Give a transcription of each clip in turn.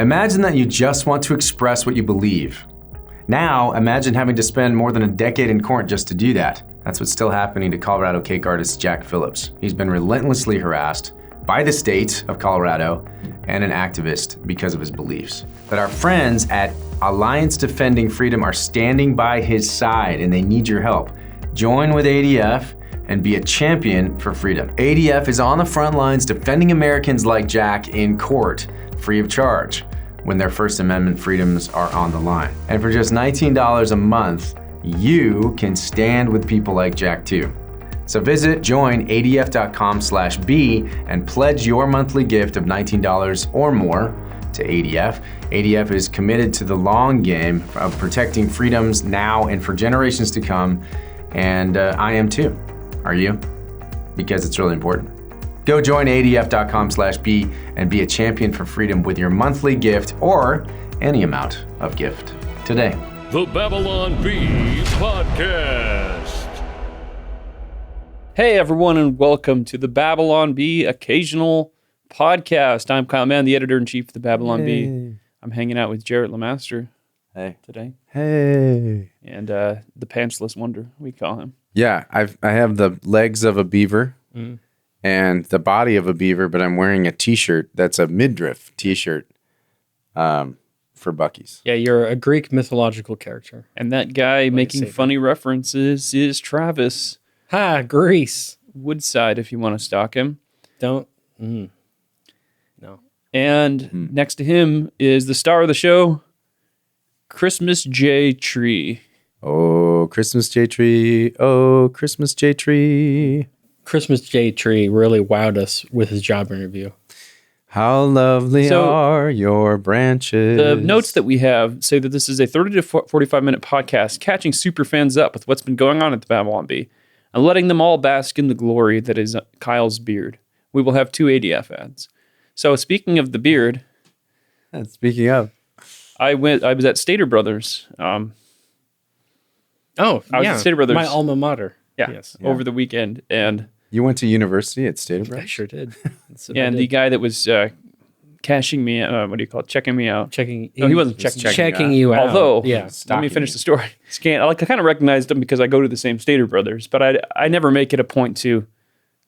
Imagine that you just want to express what you believe. Now, imagine having to spend more than a decade in court just to do that. That's what's still happening to Colorado cake artist Jack Phillips. He's been relentlessly harassed by the state of Colorado and an activist because of his beliefs. But our friends at Alliance Defending Freedom are standing by his side and they need your help. Join with ADF and be a champion for freedom. ADF is on the front lines defending Americans like Jack in court, free of charge, when their First Amendment freedoms are on the line. And for just $19 a month, you can stand with people like Jack too. So visit joinadf.com/B and pledge your monthly gift of $19 or more to ADF. ADF is committed to the long game of protecting freedoms now and for generations to come, and I am too. Are you? Because it's really important. Go join adf.com/B and be a champion for freedom with your monthly gift or any amount of gift today. The Babylon Bee Podcast. Hey everyone, and welcome to the Babylon Bee Occasional Podcast. I'm Kyle Mann, the editor-in-chief of the Babylon Bee. I'm hanging out with Jarret LeMaster today. Hey. And the pantsless wonder, we call him. Yeah, I have the legs of a beaver and the body of a beaver, but I'm wearing a t-shirt that's a midriff t-shirt for Buc-ee's. Yeah, you're a Greek mythological character. And that guy making funny references is Travis. Ha, Greece. Woodside, if you want to stalk him. No. And next to him is the star of the show, Christmas J Tree. Oh, Christmas J Tree. Oh, Christmas J Tree. Christmas J Tree really wowed us with his job interview. How lovely are your branches. The notes that we have say that this is a 30 to 45-minute podcast catching super fans up with what's been going on at the Babylon Bee and letting them all bask in the glory that is Kyle's beard. We will have 2 ADF ads. So speaking of the beard, speaking of, I was at Stater Brothers. I was at Stater Brothers. My alma mater. Over the weekend, and you went to university at Stater Brothers? I sure did. And the guy that was cashing me, checking me out. No, he wasn't checking you out. Although, let me finish the story. I kind of recognized him because I go to the same Stater Brothers, but I never make it a point to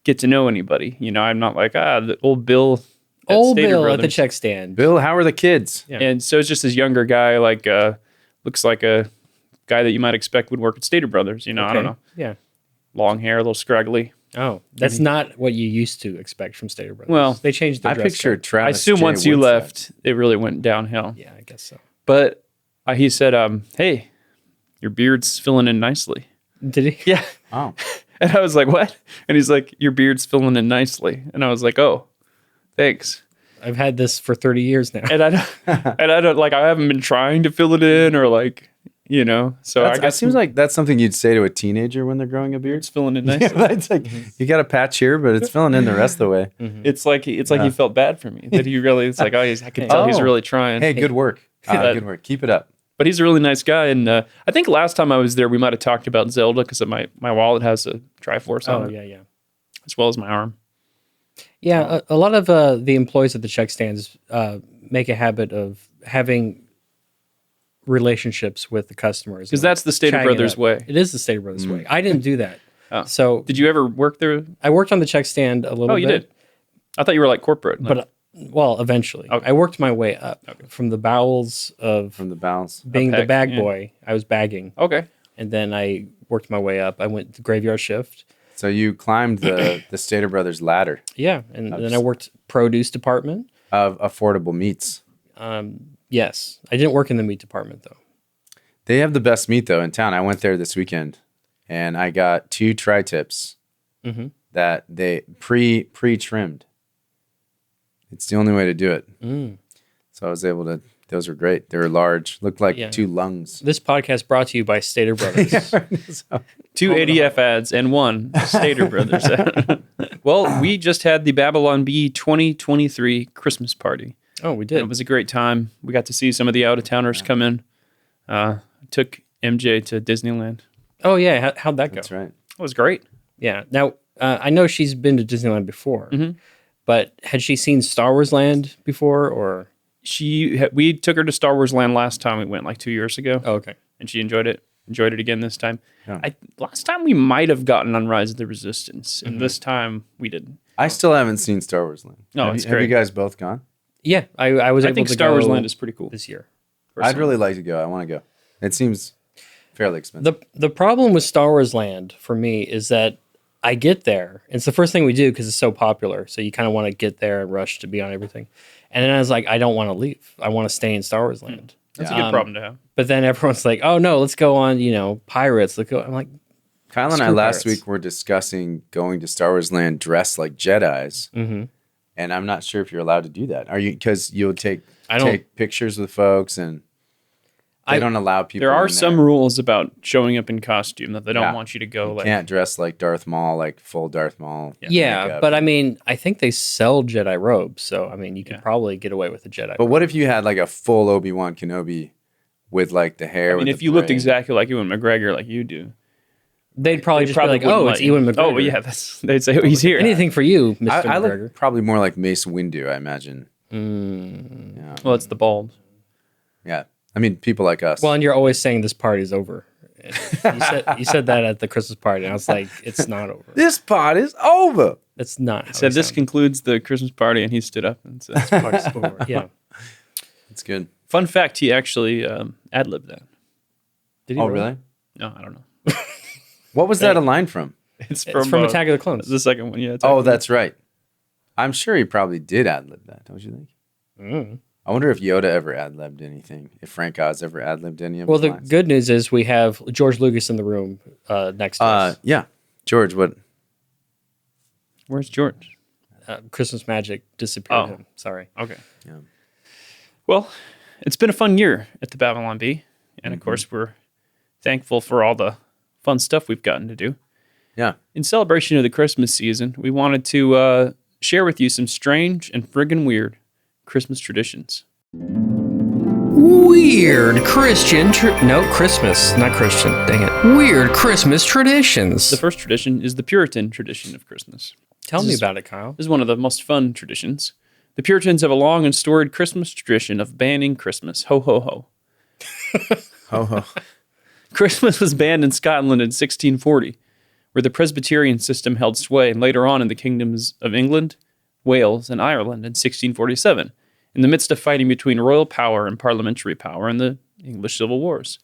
get to know anybody. You know, I'm not like, the old Bill at Stater Brothers. At the check stand. Bill, how are the kids? Yeah. And so it's just this younger guy, looks like a guy that you might expect would work at Stater Brothers. You know, I don't know. Yeah. Long hair, a little scraggly. Oh, that's not what you used to expect from Stater Brothers. Well, they changed the dress picture code. Travis. I assume once you left, it really went downhill. Yeah, I guess so. But he said, hey, your beard's filling in nicely. Did he? Yeah. Oh. And I was like, what? And he's like, your beard's filling in nicely. And I was like, oh, thanks. I've had this for 30 years now. And I don't I haven't been trying to fill it in or so I guess it seems like that's something you'd say to a teenager when they're growing a beard. It's filling in nicely. Yeah, it's like you got a patch here, but it's filling in the rest of the way. It's like he felt bad for me that he really. It's like I could tell he's really trying. Hey, good work. Good work. Keep it up. But he's a really nice guy, and I think last time I was there, we might have talked about Zelda because my wallet has a Triforce on it. Yeah, as well as my arm. Yeah, a lot of the employees at the check stands make a habit of having relationships with the customers. Because that's the Stater Brothers way. It is the Stater Brothers way. I didn't do that. Oh. So did you ever work there? I worked on the check stand a little bit. Oh, you did? I thought you were like corporate. But, eventually. Okay. I worked my way up from the bowels of... From the bowels. Being the bag boy. I was bagging. Okay. And then I worked my way up. I went to graveyard shift. So you climbed the Stater Brothers ladder. Yeah. And then I worked produce department. Of affordable meats. Yes. I didn't work in the meat department, though. They have the best meat, though, in town. I went there this weekend, and I got 2 tri-tips that they pre-trimmed. It's the only way to do it. So I was able to... Those were great. They were large. Looked like 2 lungs. This podcast brought to you by Stater Brothers. 2 ADF ads and 1 Stater Brothers ad. Well, we just had the Babylon Bee 2023 Christmas party. Oh, we did. And it was a great time. We got to see some of the out-of-towners come in. Took MJ to Disneyland. Oh, yeah. How'd that go? That's right. It was great. Yeah. Now, I know she's been to Disneyland before, but had she seen Star Wars Land before, or... We took her to Star Wars Land last time we went, like 2 years ago. Oh, okay. And she enjoyed it. Enjoyed it again this time. Yeah. Last time we might have gotten on Rise of the Resistance, and this time we didn't. I still haven't seen Star Wars Land. No, have it's you, Have great. you guys both gone? Yeah, I was I able think to Star go Wars Land is pretty cool. this year. I'd really like to go. I want to go. It seems fairly expensive. The problem with Star Wars Land for me is that I get there. It's the first thing we do because it's so popular. So you kind of want to get there and rush to be on everything. And then I was like, I don't want to leave. I want to stay in Star Wars Land. That's a good problem to have. But then everyone's like, oh no, let's go on, Pirates. Let's go. I'm like, Kyle and I Screw last pirates. week were discussing going to Star Wars Land dressed like Jedis. mm-hmm. And I'm not sure if you're allowed to do that. Are you? Because you'll take I don't- pictures with folks, and they don't allow people. There are in some rules about showing up in costume that they don't Yeah. want you to go You like. can't dress like Darth Maul, like full Darth Maul. Yeah, makeup. but I mean, I think they sell Jedi robes. So, I mean, you could probably get away with a Jedi But robe. what if you had like a full Obi-Wan Kenobi with like the hair? I mean, with if the you looked braid? exactly like Ewan McGregor, like you do, They'd probably just be like, wouldn't oh, let it's you. Ewan McGregor. Oh, yeah, they'd say, oh, he's here. Anything for you, Mr. I McGregor. look probably more like Mace Windu, I imagine. Mm. Well, it's the bald. Yeah, I mean, people like us. Well, and you're always saying this party's over. You said that at the Christmas party, and I was like, it's not over. this part is over. That's not how Said he this sounded. concludes the Christmas party, and he stood up and said, Party's over. Yeah. It's good. "Fun fact: he actually ad-libbed that." Did he Oh, really? No, I don't know. What was that a line from? It's It's from Attack of the Clones. the second one. Yeah. Oh, that's right. I'm sure he probably did ad-lib that, don't you think? Mm. I wonder if Yoda ever ad-libbed anything. If Frank Oz ever ad-libbed any of Well, his the lines. good news is we have George Lucas in the room next to us. Yeah. George, what? Where's George? Christmas magic disappeared Oh. him. Sorry. Okay. Yeah. Well, it's been a fun year at the Babylon Bee, and of course, we're thankful for all the fun stuff we've gotten to do. Yeah. In celebration of the Christmas season, we wanted to share with you some strange and friggin' weird Christmas traditions. Weird Christian. No, Christmas, not Christian. Dang it. Weird Christmas traditions. The first tradition is the Puritan tradition of Christmas. Tell me This is- about it, Kyle. This is one of the most fun traditions. The Puritans have a long and storied Christmas tradition of banning Christmas. Ho, ho, ho. Ho, ho. Christmas was banned in Scotland in 1640, where the Presbyterian system held sway, and later on in the kingdoms of England, Wales, and Ireland in 1647, in the midst of fighting between royal power and parliamentary power in the English Civil Wars.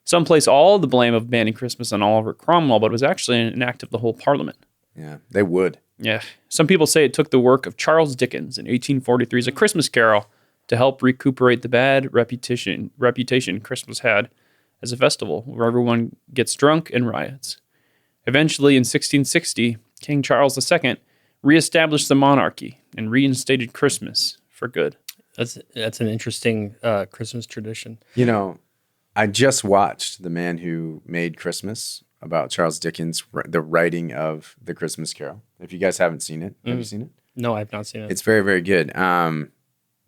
Some place all the blame of banning Christmas on Oliver Cromwell, but it was actually an act of the whole Parliament. Yeah, they would. Yeah. Some people say it took the work of Charles Dickens in 1843's A Christmas Carol to help recuperate the bad reputation Christmas had as a festival where everyone gets drunk and riots. Eventually, in 1660, King Charles II reestablished the monarchy and reinstated Christmas for good. That's an interesting Christmas tradition. You know, I just watched The Man Who Made Christmas about Charles Dickens, the writing of The Christmas Carol. If you guys haven't seen it, have you seen it? No, I've not seen it. It's very, very good.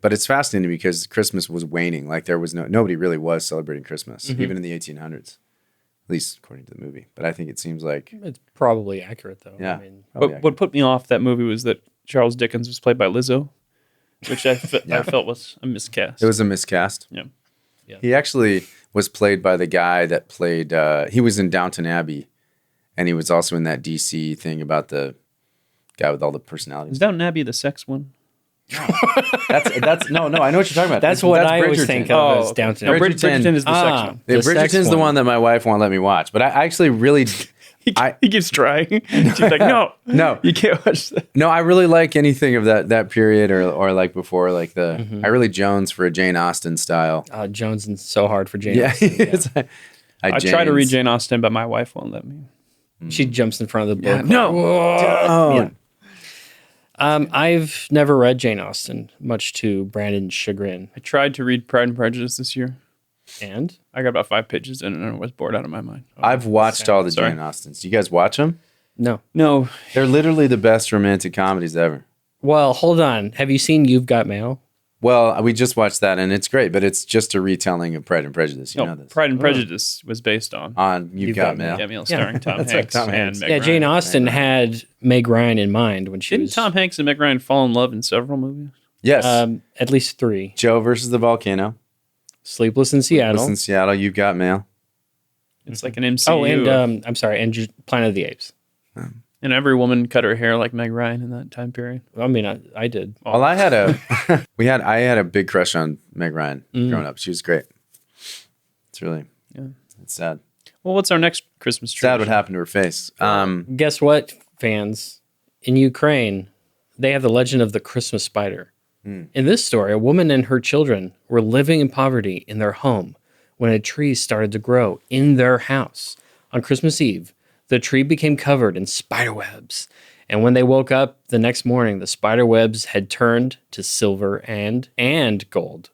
But it's fascinating because Christmas was waning. Like there was nobody really was celebrating Christmas, even in the 1800s, at least according to the movie. But I think it seems like, It's probably accurate, though. yeah. I mean, probably What put me off that movie was that Charles Dickens was played by Lizzo, which I felt was a miscast. it was a miscast. Yeah. He actually was played by the guy that played, he was in Downton Abbey, and he was also in that DC thing about the guy with all the personalities. Is Downton Abbey the sex one? That's no, I know what you're talking about. that's what I always Bridgerton. think of Oh, as okay. Downton No, Abbey. Bridgerton is the sex Ah. one. Yeah, The sex Bridgerton's the one. one that my wife won't let me watch, but I actually really, He keeps trying. She's like, no, you can't watch that. no, I really like anything of that period or like before, like I really Jones for a Jane Austen style. Jones is so hard for Jane. Yeah, Austen, it's I try to read Jane Austen, but my wife won't let me. She jumps in front of the book. No. Oh, I've never read Jane Austen, much to Brandon's chagrin. I tried to read Pride and Prejudice this year. And I got about 5 pages in and I was bored out of my mind. I've watched all the Sorry. Jane Austens. Do you guys watch them? no. No, They're literally the best romantic comedies ever. Well, hold on. Have you seen You've Got Mail? Well, we just watched that and it's great, but it's just a retelling of Pride and Prejudice. You know this. Pride and Prejudice was based on On You've Got Mail. Yeah, Meal starring Tom That's right, Hanks Tom and Hanks. Meg Yeah, Ryan. Jane Austen had Meg Ryan in mind when she Didn't was. Tom Hanks and Meg Ryan fall in love in several movies? Yes. At least 3. Joe versus the volcano. Sleepless in Seattle. Sleepless in Seattle. You've got mail. It's like an MCU. Oh, and I'm sorry, and Planet of the Apes. And every woman cut her hair like Meg Ryan in that time period. I mean, I did. Well, I had a big crush on Meg Ryan growing up. She was great. It's really, it's sad. Well, what's our next Christmas tree? Sad what happened to her face. Guess what, fans? In Ukraine, they have the legend of the Christmas spider. In this story, a woman and her children were living in poverty in their home when a tree started to grow in their house. On Christmas Eve, the tree became covered in spider webs. And when they woke up the next morning, the spider webs had turned to silver and gold.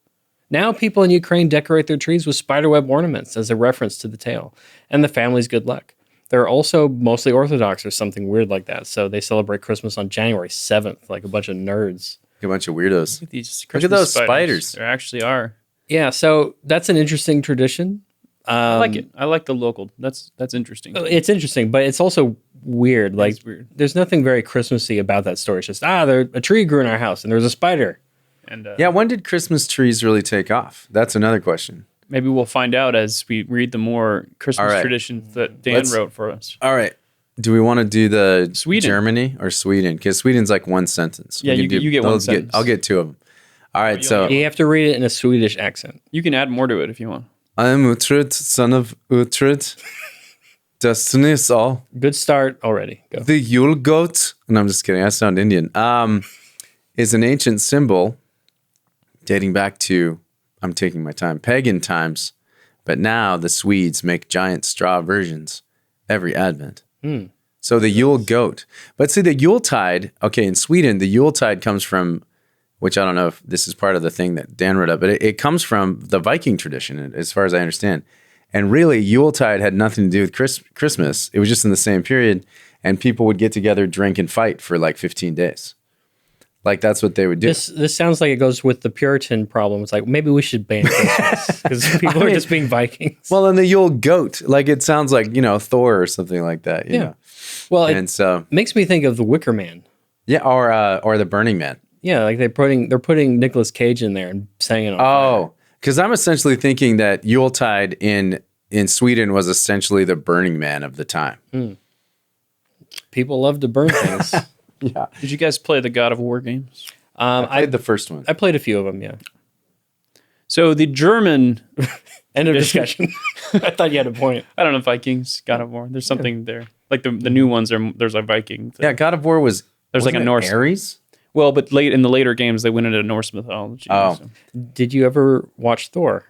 Now people in Ukraine decorate their trees with spiderweb ornaments as a reference to the tale and the family's good luck. They're also mostly Orthodox or something weird like that. So they celebrate Christmas on January 7th, like a bunch of nerds. A bunch of weirdos. Look at these Look at those spiders. There actually are. Yeah, so that's an interesting tradition. I like it. I like the local. That's interesting. It's interesting, but it's also weird. Like, It's weird. there's nothing very Christmassy about that story. It's just, a tree grew in our house and there was a spider. And Yeah, when did Christmas trees really take off? That's another question. maybe we'll find out as we read the more Christmas All right. traditions that Dan wrote for us. All right. Do we want to do the Sweden. Germany or Sweden? Because Sweden's like one sentence. Yeah, We can you get one those sentence. I'll get 2 of them. All right, so You have to read it in a Swedish accent. You can add more to it if you want. I am Uhtred, son of Uhtred. Destiny is all. Good start already. Go. The Yule goat, and I'm just kidding, I sound Indian, is an ancient symbol dating back to, I'm taking my time, pagan times, but now the Swedes make giant straw versions every Advent. So the Yule goat. But see, the Yuletide, okay, in Sweden, the Yuletide comes from, which I don't know if this is part of the thing that Dan wrote up, but it comes from the Viking tradition, as far as I understand. And really, Yuletide had nothing to do with Christmas. It was just in the same period, and people would get together, drink, and fight for like 15 days. Like, that's what they would do. This sounds like it goes with the Puritan problem. It's like, maybe we should ban Christmas because people are just being Vikings. Well, and the Yule goat, like, it sounds like, Thor or something like that. You know? Well, And so, makes me think of the Wicker Man. yeah, or the Burning Man. Yeah, like they're putting Nicolas Cage in there and setting it on fire. Oh, because I'm essentially thinking that Yuletide in Sweden was essentially the Burning Man of the time. People love to burn things. Yeah. Did you guys play the God of War games? I played the first one. I played a few of them, yeah. So the German, End of discussion. I thought you had a point. I don't know, Vikings, God of War. There's something there. Like the new ones there's a Viking thing. Yeah, God of War was. There's like a wasn't it Norse. Ares. Well, but late in the later games, they went into Norse mythology. Oh. So. Did you ever watch Thor?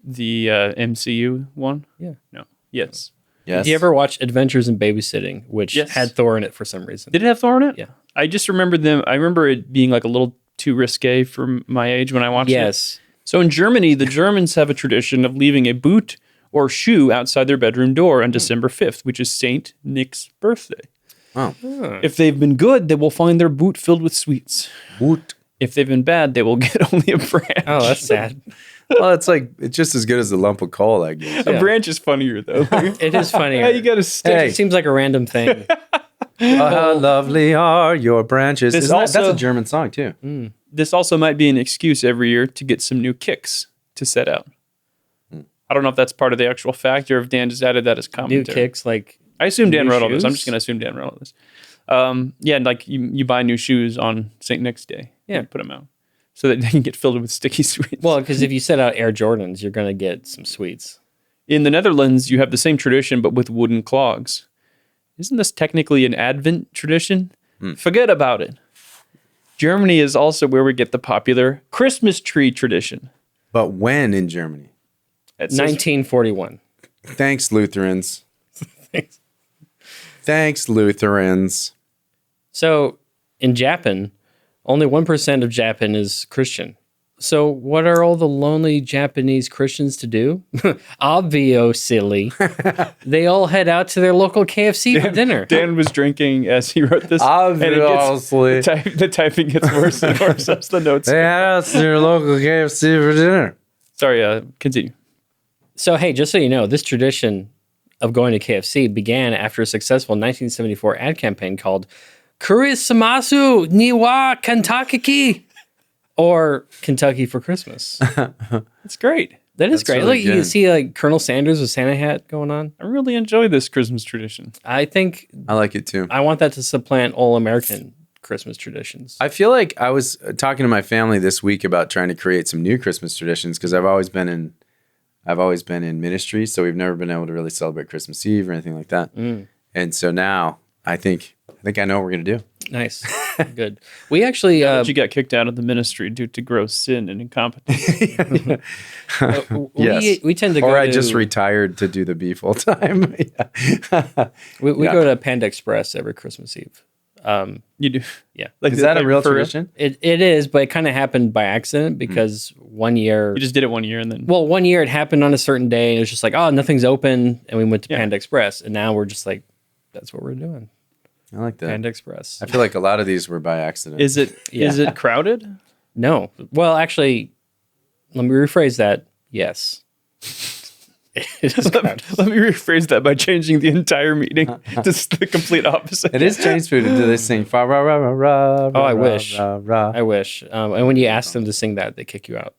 The MCU one? Yeah. No. Yes. Yes. Did you ever watch Adventures in Babysitting, which Yes. had Thor in it for some reason? Did it have Thor in it? Yeah. I just remember them. I remember it being like a little too risque for my age when I watched it. Yes. So in Germany, the Germans have a tradition of leaving a boot or shoe outside their bedroom door on December 5th, which is Saint Nick's birthday. Oh. If they've been good, they will find their boot filled with sweets. Boot. If they've been bad, they will get only a branch. Oh, that's sad. Well, it's just as good as a lump of coal, I guess. A branch is funnier though. It is funny. Yeah, you got to stick. Hey. It seems like a random thing. Oh, how lovely are your branches. This That's also- a German song, too. This also might be an excuse every year to get some new kicks to set out. I don't know if that's part of the actual fact or if Dan just added that as commentary. New kicks, like I assume Dan new wrote all this. I'm shoes? just going to assume Dan wrote all this. Yeah, like you buy new shoes on St. Nick's Day. Yeah. You put them out so that they can get filled with sticky sweets. well, because if you set out Air Jordans, you're gonna get some sweets. In the Netherlands, you have the same tradition, but with wooden clogs. Isn't this technically an Advent tradition? Forget about it. Germany is also where we get the popular Christmas tree tradition. But when in Germany? It says- 1941. Thanks, Lutherans. Thanks, Lutherans. So in Japan, only 1% of Japan is Christian. So what are all the lonely Japanese Christians to do? Obviously, they all head out to their local KFC for dinner. Dan was drinking as he wrote this. and it Obviously. gets, the typing gets worse and worse as the notes. They had us to your local KFC for dinner. Sorry, continue. So, hey, just so you know, this tradition of going to KFC began after a successful 1974 ad campaign called Kurisumasu Niwa Kantakiki. Or Kentucky for Christmas. It's great. That is That's great. really Look, you good. see like Colonel Sanders with Santa hat going on. I really enjoy this Christmas tradition. I think I like it too. I want that to supplant all American Christmas traditions. I feel like I was talking to my family this week about trying to create some new Christmas traditions because I've always been in ministry, so we've never been able to really celebrate Christmas Eve or anything like that. And so now I think I know what we're gonna do. Nice. Good. We actually But you got kicked out of the ministry due to gross sin and incompetence. Yes. we tend to go Or I to, just retired to do the bee full time. we go to Panda Express every Christmas Eve. You do. Yeah. Like Is that a like real for tradition? It is, but it kind of happened by accident because one year You just did it one year and then. well, one year it happened on a certain day and it was just like, oh, nothing's open, and we went to Panda Express, and now we're just like, that's what we're doing. I like that. Panda Express. I feel like a lot of these were by accident. Is it is it crowded? No. Well, actually, let me rephrase that. Yes. It is crowded. Let me rephrase that by changing the entire meeting to the complete opposite. It is Chinese food. Do they sing fa ra ra ra ra? Oh, I wish. Ra, ra. I wish. And when you ask them to sing that, they kick you out.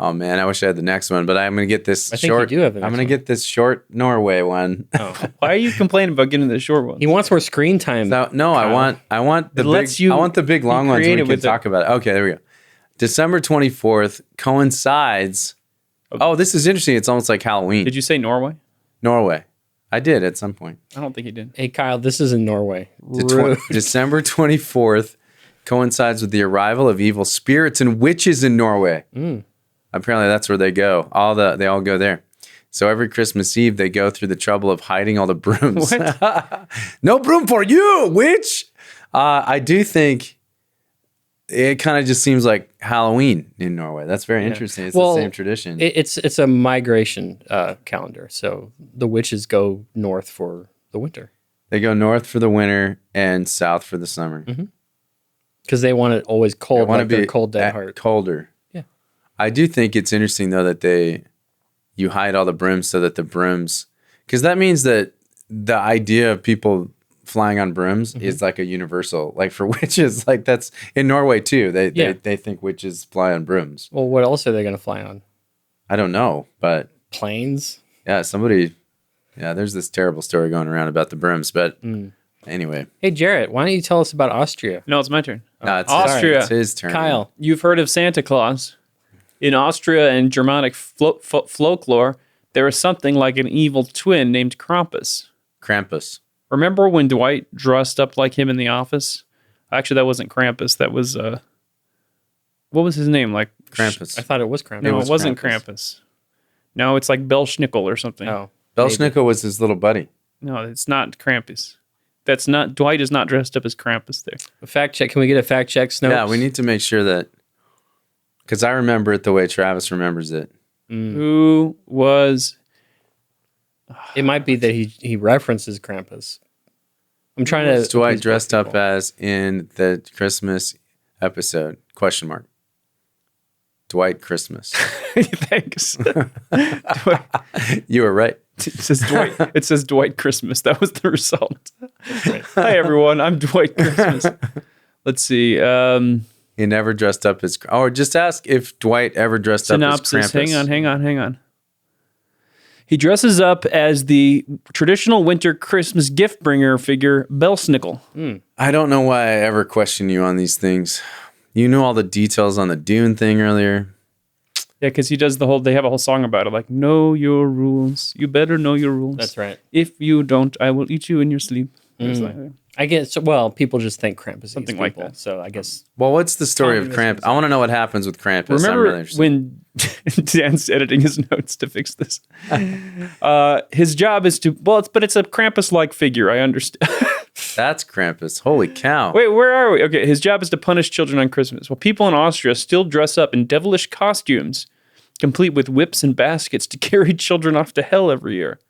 Oh man, I wish I had the next one, but I'm gonna get this I think short. you do have the I'm next gonna one. get this short Norway one. Oh. Why are you complaining about getting the short ones? He wants more screen time. No, I want the It lets big. you I want the big be long ones. We creative can with it. talk about it. Okay, there we go. December 24th coincides. Oh, this is interesting. It's almost like Halloween. Did you say Norway? Norway. I did at some point. I don't think you did. Hey, Kyle, this is in Norway. December 24th coincides with the arrival of evil spirits and witches in Norway. Apparently, that's where they go. They all go there. So every Christmas Eve, they go through the trouble of hiding all the brooms. No broom for you, witch. I do think it kind of just seems like Halloween in Norway. That's very interesting. It's the same tradition. It's a migration calendar. So the witches go north for the winter They go north for the winter and south for the summer. because they want it always They cold, want like to their be cold dead heart. colder. Yeah. I do think it's interesting though that you hide all the brooms so that the brooms, because that means that the idea of people flying on brooms is like a universal, like for witches, like that's in Norway too. They think witches fly on brooms. Well, what else are they going to fly on? I don't know, but Planes? there's this terrible story going around about the brooms, but anyway. Hey, Jarret, why don't you tell us about Austria? No, it's my turn. It's Austria. It's his turn. Kyle. You've heard of Santa Claus. In Austria and Germanic folklore, there is something like an evil twin named Krampus. Krampus. Remember when Dwight dressed up like him in the office? Actually, that wasn't Krampus. That was, what was his name? Like Krampus. I thought it was Krampus. No, was it wasn't Krampus. Krampus. No, it's like Belschnickel or something. Oh, Belschnickel was his little buddy. No, it's not Krampus. That's not, Dwight is not dressed up as Krampus there. a fact check. Can we get a fact check, Snopes? Yeah, we need to make sure that, because I remember it the way Travis remembers it. Who was, It might be that he references Krampus. I'm trying to. Was Dwight please dressed both up people. as in the Christmas episode? Question mark. Dwight Christmas. thanks. You were right. It says Dwight Christmas. That was the result. Hi, everyone. I'm Dwight Christmas. Let's see. He never dressed up as. Or just ask if Dwight ever dressed up as Synopsis. Krampus. Hang on. He dresses up as the traditional winter Christmas gift bringer figure, Belschnickel. I don't know why I ever question you on these things. You knew all the details on the Dune thing earlier. Yeah, because he does they have a whole song about it, like, know your rules. You better know your rules. That's right. If you don't, I will eat you in your sleep. It's like, I guess. Well, people just think Krampus Something eats like people, that. So I guess. Well, what's the story of Krampus? I want to know what happens with Krampus. I'm remember really interested. when Dan's editing his notes to fix this? His job is to, it's a Krampus-like figure, I understand. That's Krampus. Holy cow. Wait, where are we? Okay, his job is to punish children on Christmas. Well, people in Austria still dress up in devilish costumes, complete with whips and baskets to carry children off to hell every year.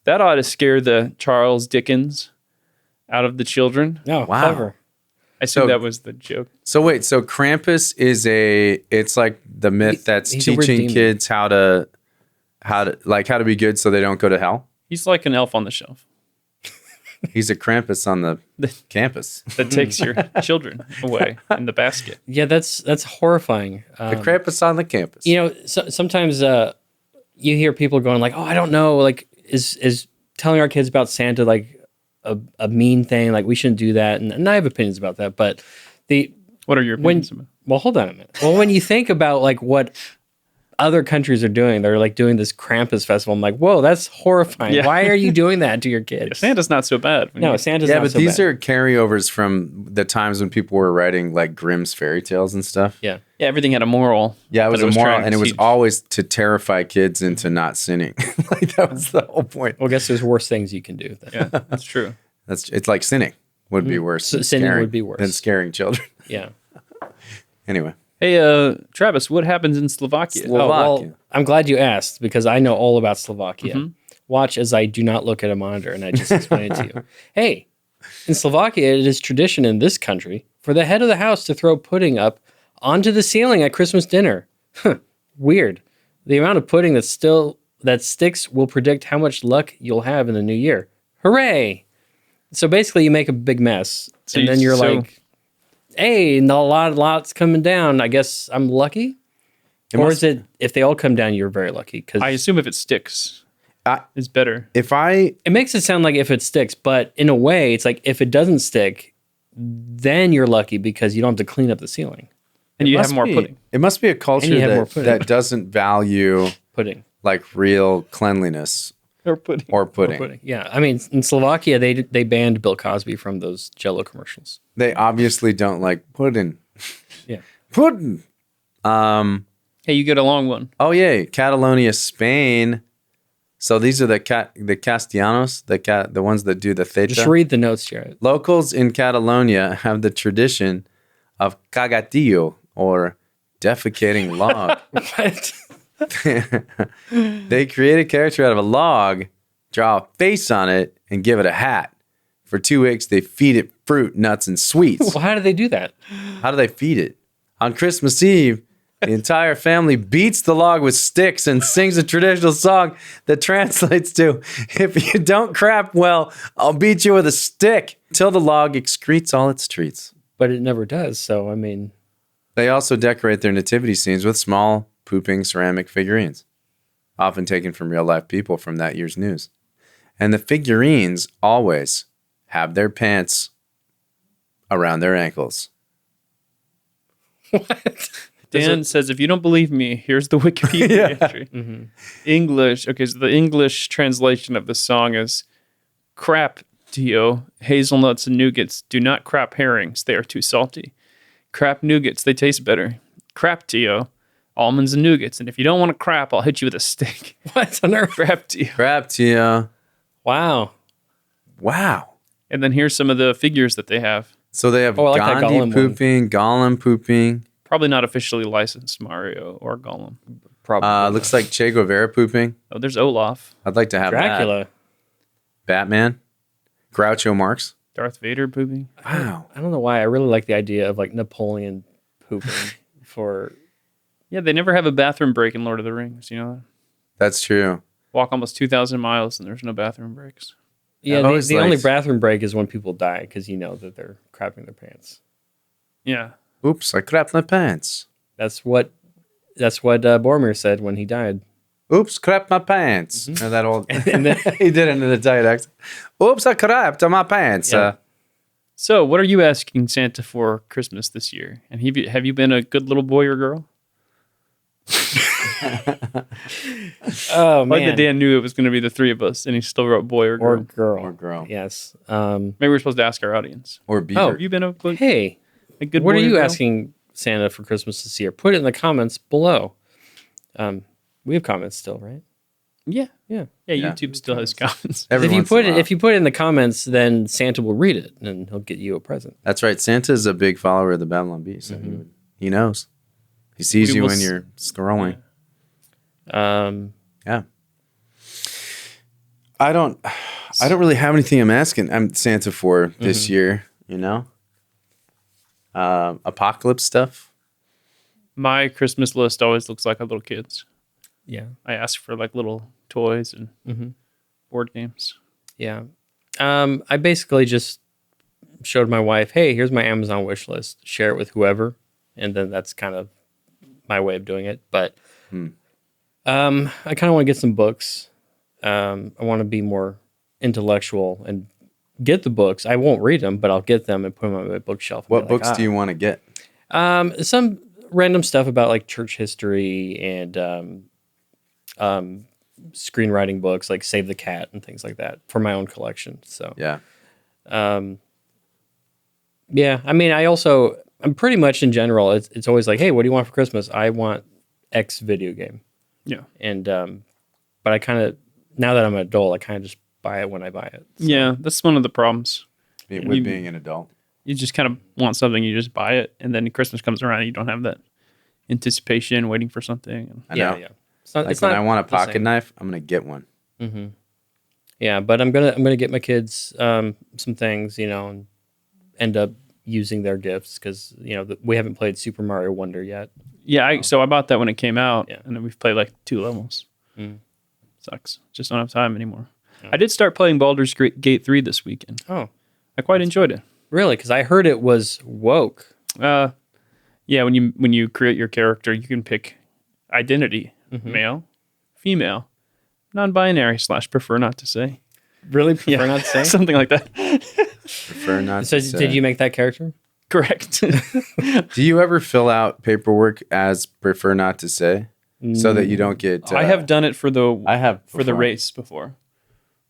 That ought to scare the Charles Dickens out of the children. No, Wow. clever. I assume that was the joke. So wait, so Krampus is it's like the myth that's he's a weird teaching demon. kids how to be good so they don't go to hell. He's like an elf on the shelf. He's a Krampus on the campus. that takes your children away in the basket. Yeah, that's horrifying. The Krampus on the campus. You know, sometimes you hear people going like, "Oh, I don't know, like is telling our kids about Santa like a mean thing? Like we shouldn't do that." And I have opinions about that, but What are your opinions about? well, hold on a minute. Well, when you think about like what other countries are doing, they're like doing this Krampus festival. I'm like, whoa, that's horrifying. Yeah. Why are you doing that to your kids? Santa's not so bad. No, Santa's Yeah, not but so these bad. are carryovers from the times when people were writing like Grimm's fairy tales and stuff. Yeah. Yeah, everything had a moral. Yeah, it was that a moral, trying to and it was teach. always to terrify kids into not sinning. Like that was the whole point. Well, I guess there's worse things you can do. Then. Yeah, that's true. It's like sinning would be worse. So than sinning scaring- would be worse. than scaring children. Yeah. Anyway, Hey, Travis, what happens in Slovakia? Slovakia. Well, I'm glad you asked because I know all about Slovakia. Watch as I do not look at a monitor and I just explain it to you. Hey, in Slovakia, it is tradition in this country for the head of the house to throw pudding up onto the ceiling at Christmas dinner. Weird. The amount of pudding that sticks will predict how much luck you'll have in the new year. Hooray! So basically, you make a big mess, So and you- then you're so- like, "Hey, lots coming down. I guess I'm lucky." Or is it if they all come down, you're very lucky? Because I assume if it sticks, I- it's better. it makes it sound like if it sticks, but in a way, it's like if it doesn't stick, then you're lucky because you don't have to clean up the ceiling. And you have must more be- pudding. It must be a culture you have more pudding. that doesn't value Pudding. like real cleanliness Or pudding. or pudding. Pudding. Yeah, I mean, in Slovakia, they banned Bill Cosby from those Jello commercials. They obviously don't like pudding. Yeah. Pudding. Hey, you get a long one. Oh yeah, Catalonia, Spain. So these are the Castellanos, the ones that do the theta. Just read the notes, Jarret. Locals in Catalonia have the tradition of cagatillo, or defecating log. What? They create a character out of a log, draw a face on it, and give it a hat. For 2 weeks, they feed it fruit, nuts, and sweets. Well, how do they do that? How do they feed it? On Christmas Eve, the entire family beats the log with sticks and sings a traditional song that translates to, "If you don't crap well, I'll beat you with a stick," till the log excretes all its treats. But it never does. So, I mean, They also decorate their nativity scenes with small, pooping ceramic figurines, often taken from real-life people from that year's news. And the figurines always have their pants around their ankles. Dan says, if you don't believe me, here's the Wikipedia entry. English. Okay, so the English translation of the song is crap, Dio. Hazelnuts and nougats. Do not crap herrings. They are too salty. Crap nougats. They taste better. Crap, Dio. Almonds and nougats. And if you don't want to crap, I'll hit you with a stick. what on earth? Crap, Dio. Crap, Tia. Wow. Wow. And then here's some of the figures that they have. So they have Oh, I like that Gandhi Gollum one. pooping, Gollum pooping. Probably not officially licensed Mario or Gollum. Probably. Looks like Che Guevara pooping. Oh, there's Olaf. I'd like to have that. Dracula. Batman. Groucho Marx. Darth Vader pooping. Wow. I don't know why. I really like the idea of like Napoleon pooping for. Yeah, they never have a bathroom break in Lord of the Rings. You know that? That's true. Walk almost 2,000 miles and there's no bathroom breaks. Yeah, I've the always only liked- bathroom break is when people die because you know that they're crapping their pants. Yeah. Oops, I crapped my pants. That's what Boromir said when he died. Oops, crapped my pants. Or that old. And then, He did it in the tight accent. Oops, I crapped on my pants. Yeah. So, what are you asking Santa for Christmas this year? And have you been a good little boy or girl? oh Like that man, Dan knew it was going to be the three of us, and he still wrote boy or girl. or girl, Or girl. Yes. Maybe we're supposed to ask our audience. Or beaver. Oh. Have you been a good Hey, good what boy are or you girl? asking Santa for Christmas this year? Put it in the comments below. We have comments still, right? Yeah. Yeah. YouTube still has comments. Every If you once in a while. if you put it in the comments, then Santa will read it and he'll get you a present. That's right. Santa's a big follower of the Babylon Bee, so he knows. He sees We you will when you're scrolling. Yeah. I don't really have anything I'm asking Santa for this year, you know? Apocalypse stuff. My Christmas list always looks like a little kid's. Yeah. I ask for like little toys and board games. Yeah. I basically just showed my wife, hey, here's my Amazon wish list. Share it with whoever. And then that's kind of my way of doing it. But I kind of want to get some books. I want to be more intellectual and get the books. I won't read them, but I'll get them and put them on my bookshelf. What books do you want to get? Some random stuff about like church history and screenwriting books like Save the Cat and things like that for my own collection. So Yeah. yeah, I mean, I'm pretty much in general, it's always like, hey, what do you want for Christmas? I want X video game. Yeah. And, but I kind of, now that I'm an adult, I kind of just buy it when I buy it. So. Yeah, that's one of the problems. With being an adult. You just kind of want something, you just buy it, and then Christmas comes around and you don't have that anticipation, waiting for something. I know. Yeah. It's not, Like when I want a pocket knife, I'm going to get one. Mm-hmm. Yeah, but I'm gonna get my kids some things, and end up using their gifts because we haven't played Super Mario Wonder yet. Yeah, so I bought that when it came out, Yeah. and then we've played like 2 levels. Sucks. Just don't have time anymore. Yeah. I did start playing Baldur's Gate 3 this weekend. Oh, I quite enjoyed it. really? Because I heard it was woke. Yeah, when you create your character, you can pick identity, male, female, non-binary / prefer not to say. Really prefer not to say? Something like that. Prefer not So to say. did you make that character? Correct. Do you ever fill out paperwork as prefer not to say so that you don't get... I have done it for the for the race before.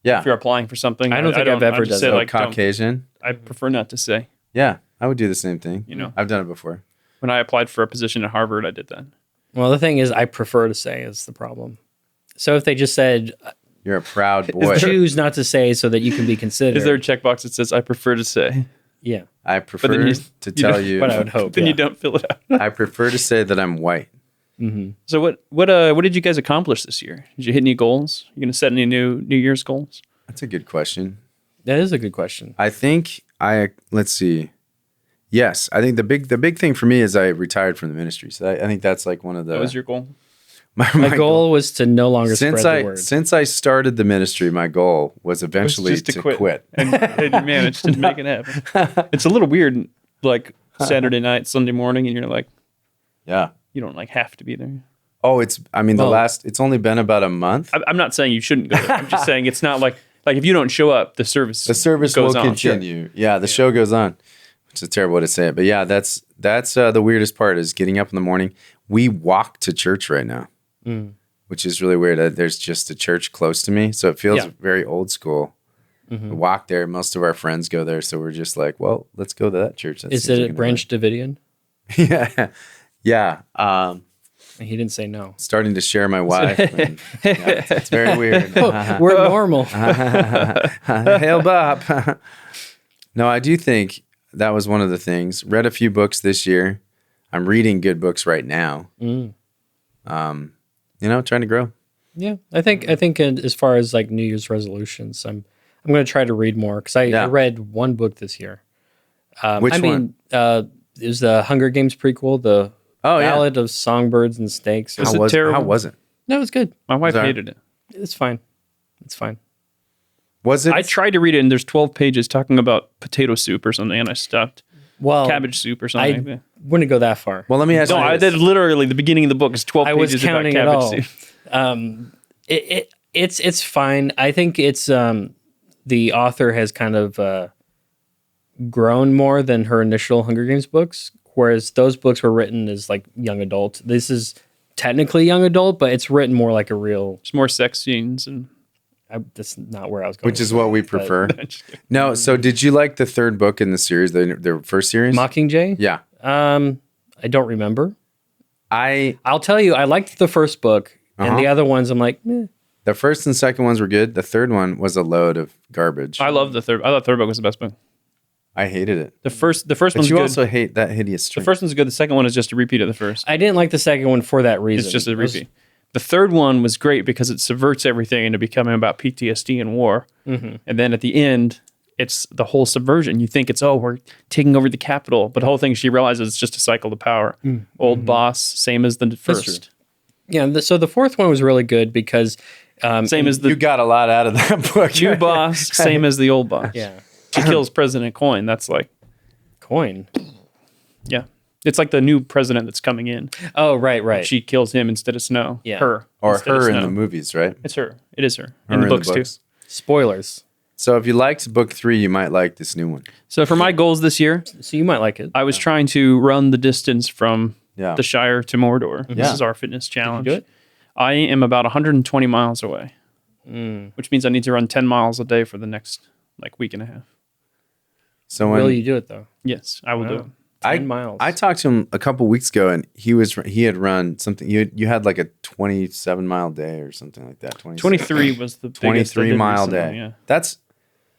Yeah. If you're applying for something, I don't think I've ever just done say, that. like, don't- Caucasian. I prefer not to say. Yeah, I would do the same thing. I've done it before. When I applied for a position at Harvard, I did that. Well, the thing is, I prefer to say is the problem. So if they just said, You're a proud boy. choose not to say so that you can be considered. Is there a checkbox that says I prefer to say? Yeah, I prefer then you to tell you. but I would hope. Then yeah. you don't fill it out. I prefer to say that I'm white. So what did you guys accomplish this year? Did you hit any goals? You gonna set any New Year's goals? That's a good question. That is a good question. I think let's see. Yes, I think the big thing for me is I retired from the ministry. So I think that's like one of the. What was your goal? My goal was to no longer spread the word. Since I started the ministry, my goal was eventually Just to quit. And you managed to make it happen. It's a little weird, like Saturday night, Sunday morning, and you're like, Yeah. you don't like have to be there. Oh, it's only been about a month. I'm not saying you shouldn't go there. I'm just saying it's not like if you don't show up, the service will goes on. continue. Yeah, the show goes on. Which is a terrible way to say it, but yeah, that's the weirdest part is getting up in the morning. We walk to church right now, which is really weird. There's just a church close to me, so it feels very old school. We walk there. Most of our friends go there, so we're just like, well, let's go to that church. Is it at Branch Davidian? Yeah. He didn't say no. Starting to share my wife. And, it's very weird. We're normal. Hail Bob. No, I do think that was one of the things. Read a few books this year. I'm reading good books right now. Trying to grow. Yeah, I think as far as like New Year's resolutions, I'm going to try to read more because I read one book this year. Which one? It was the Hunger Games prequel, the Ballad of Songbirds and Snakes. Was it terrible? How was it? No, it was good. My wife hated it. It's fine. It's fine. Was it? I tried to read it, and there's 12 pages talking about potato soup or something, and I stopped. Well, Cabbage soup or something. like that. wouldn't go that far. Well, let me ask you. No, this. literally the beginning of the book is 12 I pages was about counting it cabbage all. soup. It's fine. I think it's the author has kind of grown more than her initial Hunger Games books, whereas those books were written as like young adult. This is technically young adult, but it's written more like a real. There's more sex scenes and. That's not where I was going. Which is what we prefer. No, so did you like the third book in the series, the first series? Mockingjay? Yeah. I don't remember. I'll I'll tell you, I liked the first book, and the other ones I'm like, meh. The first and second ones were good. The third one was a load of garbage. I love the third. I thought third book was the best book. I hated it. The first But one's you good. also hate that hideous string. The first one's good. The second one is just a repeat of the first. I didn't like the second one for that reason. It's just a repeat. The third one was great because it subverts everything into becoming about PTSD and war. And then at the end, it's the whole subversion. You think it's, we're taking over the Capitol. But the whole thing, she realizes it's just a cycle to power. Old boss, same as the first. Yeah, so the fourth one was really good because Same as the You got a lot out of that book. new boss, same as the old boss. Yeah. She kills President Coin. That's like, Coin. yeah. It's like the new president that's coming in. Oh, right. She kills him instead of Snow. Yeah. Her. Or instead of her in Snow. the movies, right? It's her. It is her. Her In the books too. Spoilers. So if you liked book 3, you might like this new one. So for my goals this year, So you might like it. I was trying to run the distance from Yeah. the Shire to Mordor. This Yeah. is our fitness challenge. do it? I am about 120 miles away, which means I need to run 10 miles a day for the next week and a half. So when Will you do it though? Yes, I will do it. 10 miles. I talked to him a couple weeks ago, and he had run something. You had like a 27-mile day or something like that. 23 was the biggest I 23 did mile recently, day. Yeah,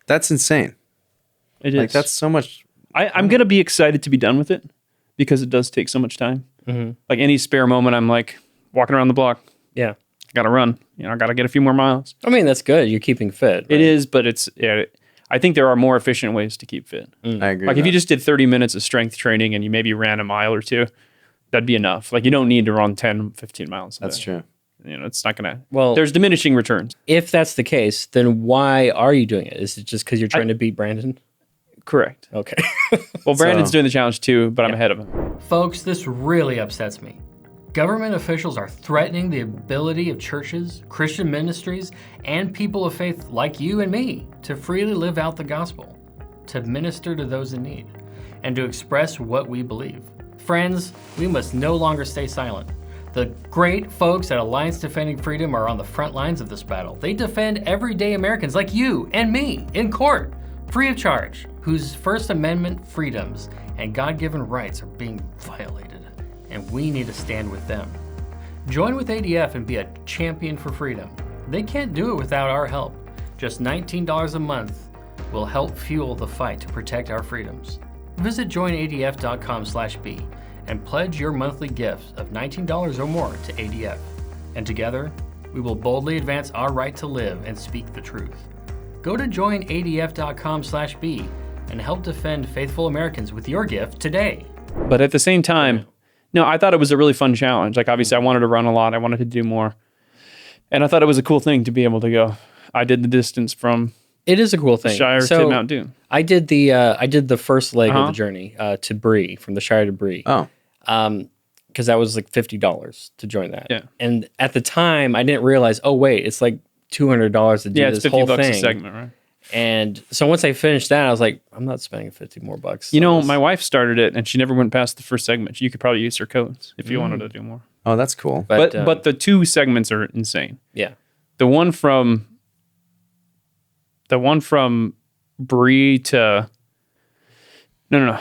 That's insane. it is. Like that's so much. I'm gonna be excited to be done with it because it does take so much time. Like any spare moment, I'm like walking around the block. yeah. Gotta run. I gotta get a few more miles. I mean, that's good. You're keeping fit. It is, but it's. Yeah, I think there are more efficient ways to keep fit. I agree. Like with if you that. just did 30 minutes of strength training and you maybe ran a mile or two, that'd be enough. Like you don't need to run 10, 15 miles. That's true. It's not gonna. Well- there's diminishing returns. If that's the case, then why are you doing it? Is it just because you're trying to beat Brandon? Correct. Okay. Well, Brandon's doing the challenge too, but I'm ahead of him. Folks, this really upsets me. Government officials are threatening the ability of churches, Christian ministries, and people of faith like you and me to freely live out the gospel, to minister to those in need, and to express what we believe. Friends, we must no longer stay silent. The great folks at Alliance Defending Freedom are on the front lines of this battle. They defend everyday Americans like you and me in court, free of charge, whose First Amendment freedoms and God-given rights are being violated. And we need to stand with them. Join with ADF and be a champion for freedom. They can't do it without our help. Just $19 a month will help fuel the fight to protect our freedoms. Visit joinadf.com/B and pledge your monthly gift of $19 or more to ADF. And together, we will boldly advance our right to live and speak the truth. Go to joinadf.com/B and help defend faithful Americans with your gift today. But at the same time, no, I thought it was a really fun challenge. Like obviously, I wanted to run a lot. I wanted to do more, and I thought it was a cool thing to be able to go. I did the distance from It is a cool thing. Shire to Mount Doom. I did the first leg of the journey to Bree, from the Shire to Bree. Oh, Because that was like $50 to join that. Yeah. And at the time, I didn't realize, oh, wait, it's like $200 to do Yeah, it's this $50 whole a thing. segment, right? And so once I finished that, I was like, I'm not spending 50 more bucks. My wife started it, and she never went past the first segment. You could probably use her codes if you wanted to do more. oh, that's cool. But the 2 segments are insane. yeah. The one from Bree to no.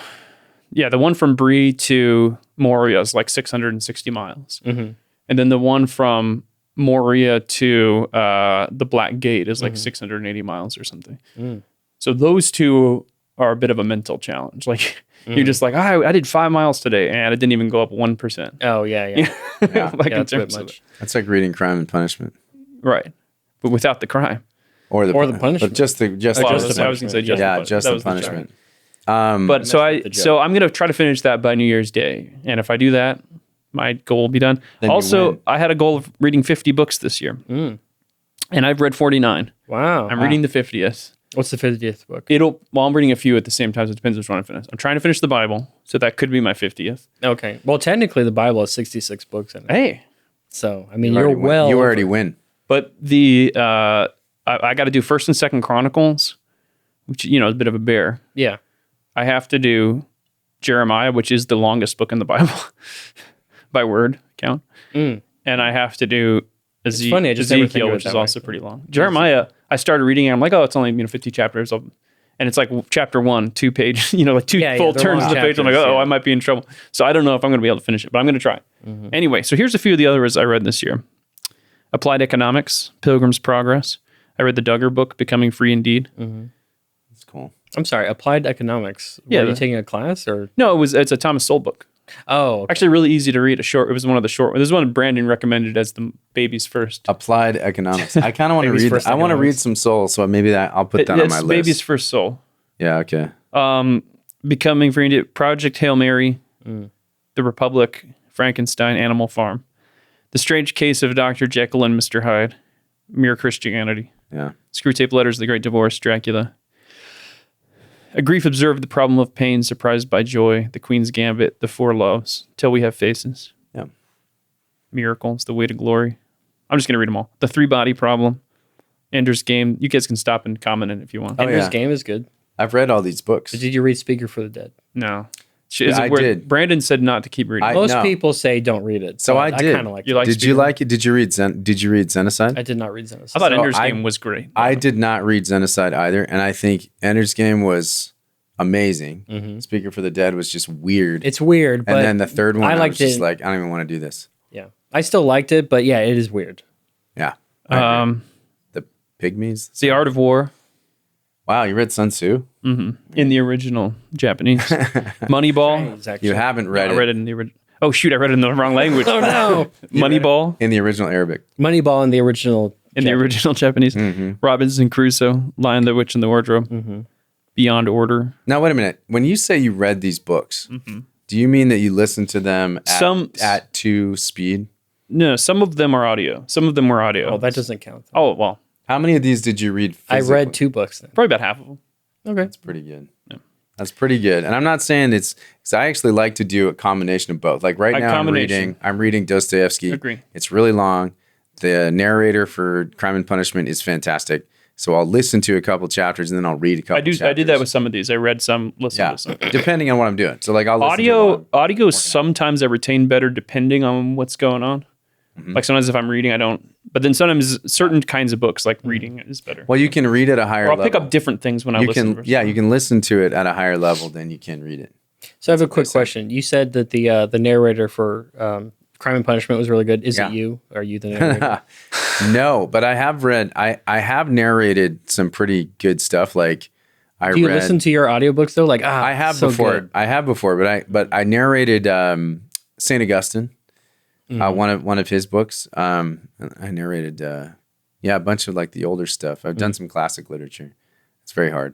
Yeah, the one from Bree to Moria is like 660 miles. Mm-hmm. And then the one from Moria to the Black Gate is like 680 miles or something. So those 2 are a bit of a mental challenge. Like you're just like, I did 5 miles today and it didn't even go up 1%. Oh, yeah. Like Yeah, in that's a bit terms of much. That's like reading Crime and Punishment, right. But without the crime. or the punishment. But just the Well, I was going to say just yeah, the just that the was challenge. punishment. But so with the joke. I'm gonna try to finish that by New Year's Day, and if I do that, my goal will be done. Then you Also, win. I had a goal of reading 50 books this year, and I've read 49. Wow. I'm reading the 50th. What's the 50th book? I'm reading a few at the same time. So it depends which one I finish. I'm trying to finish the Bible, so that could be my 50th. Okay. Well, technically, the Bible has 66 books in it. Hey, So, I mean, You you're already win. well. You over- already win. but the I got to do First and Second Chronicles, which is a bit of a bear. Yeah. I have to do Jeremiah, which is the longest book in the Bible by word count. And I have to do funny, I just never think Ezekiel, of it which that is way. also pretty long. Jeremiah, I started reading it. I'm like, oh, it's only 50 chapters. And it's like chapter 1, 2 page, like 2 Yeah, full they're turns long of the page. I'm like, chapters, oh, yeah. I might be in trouble. So I don't know if I'm going to be able to finish it, but I'm going to try. Anyway, so here's a few of the others I read this year. Applied Economics, Pilgrim's Progress. I read the Duggar book, Becoming Free Indeed. That's cool. I'm sorry, Applied Economics. Yeah, Were you the- taking a class or? No, it's a Thomas Sowell book. Oh, okay. Actually, really easy to read. It was one of the short. This is one Brandon recommended as the baby's first. Applied Economics. I kind of want to Baby's read. First I want to read Economics. some Soul, so maybe I'll put that on It's my list. baby's first soul. Yeah. Okay. Becoming Free Indeed, Project Hail Mary, The Republic, Frankenstein, Animal Farm, The Strange Case of Dr. Jekyll and Mr. Hyde, Mere Christianity. Yeah. Screwtape Letters, The Great Divorce, Dracula. A Grief Observed, The Problem of Pain, Surprised by Joy, The Queen's Gambit, The Four Loves, Till We Have Faces. Yeah. Miracles, The Way to Glory. I'm just going to read them all. The Three Body Problem, Ender's Game. You guys can stop and comment it if you want. Ender's yeah. Game is good. I've read all these books. Did you read Speaker for the Dead? No. I did. Brandon said not to keep reading. Most no. people say don't read it. So I did. I kind of like You it. like Did you like it? Did you read Xenocide? I did not read Xenocide. I thought So Ender's Game was great. I did not read Xenocide either, and I think Ender's Game was amazing. Speaker for the Dead was just weird. It's weird, but and then the third one, I I liked was just it. like, I don't even want to do this. Yeah. I still liked it, but yeah, it is weird. Yeah. I agree. The Pygmies. The Art of War Wow, you read Sun Tzu? in the original Japanese. Moneyball. Exactly. You haven't read I it read it in the original. Oh, shoot. I read it in the wrong language. Oh no. Moneyball in the original Arabic. Moneyball in the original. in the original Japanese. Robinson Crusoe, Lion, the Witch, and the Wardrobe. Beyond Order. Now, wait a minute. When you say you read these books, do you mean that you listened to them at 2 speed? No, some of them are audio. Some of them were audio. Oh, that doesn't count. Oh, well, How many of these did you read I physically? read 2 books then. probably about half of them. Okay. That's pretty good. That's pretty good. And I'm not saying it's because I actually like to do a combination of both. Like right now, I'm reading Dostoevsky. Agree. It's really long. The narrator for Crime and Punishment is fantastic. So I'll listen to a couple chapters and then I'll read a couple. I did that with some of these. I read some, listened to some. depending on what I'm doing. So like I'll listen to Audio sometimes I retain better depending on what's going on. Like sometimes if I'm reading, I don't. But then sometimes certain kinds of books, like reading, is better. Well, you can read at a higher Or I'll level. pick up different things when I listen. You can listen to it at a higher level than you can read it. So I have a quick question. You said that the narrator for Crime and Punishment was really good. Is it you? Are you the narrator? No, but I have read. I have narrated some pretty good stuff. Like Do you listen to your audiobooks though? Like I have so before. good. I have before, but I narrated Saint Augustine, one of his books. I narrated a bunch of like the older stuff. I've done some classic literature. It's very hard.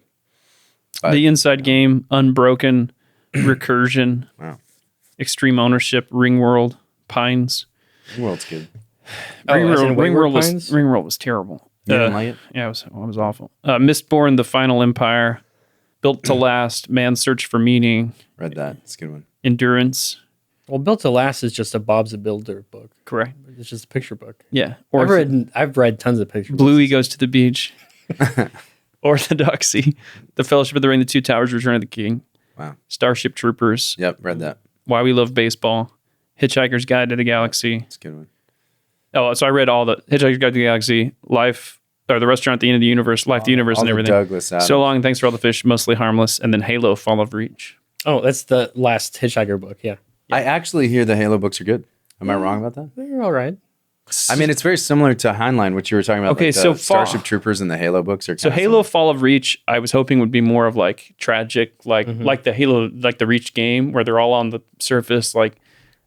But, The Inside Game, Unbroken, Recursion, Wow. Extreme Ownership, Ringworld, Pines. the world's good. Ringworld was terrible. You didn't like it? Yeah, it was awful. Mistborn, The Final Empire, Built to Last, Man's Search for Meaning, Read that. It's a good one. Endurance. Well, Built to Last is just a Bob's a Builder book. Correct. It's just a picture book. Yeah. I've read tons of picture Bluey books. Goes to the Beach. Orthodoxy, The Fellowship of the Ring, The Two Towers, Return of the King. Wow. Starship Troopers, Yep, read that. Why We Love Baseball, Hitchhiker's Guide to the Galaxy. It's a good one. Oh, so I read all the Hitchhiker's Guide to the Galaxy, Life, or The Restaurant at the End of the Universe, Life, the Universe, all and the everything. Douglas Adams. So Long, Thanks for All the Fish, Mostly Harmless, and then Halo, Fall of Reach. Oh, that's the last Hitchhiker book. Yeah. I actually hear the Halo books are good. Am I wrong about that? They're all right. I mean, it's very similar to Heinlein, what you were talking about. Okay, like the so Starship Troopers and the Halo books are. So Halo, Fall of Reach, I was hoping would be more of like tragic, like the Halo, like the Reach game, where they're all on the surface, like,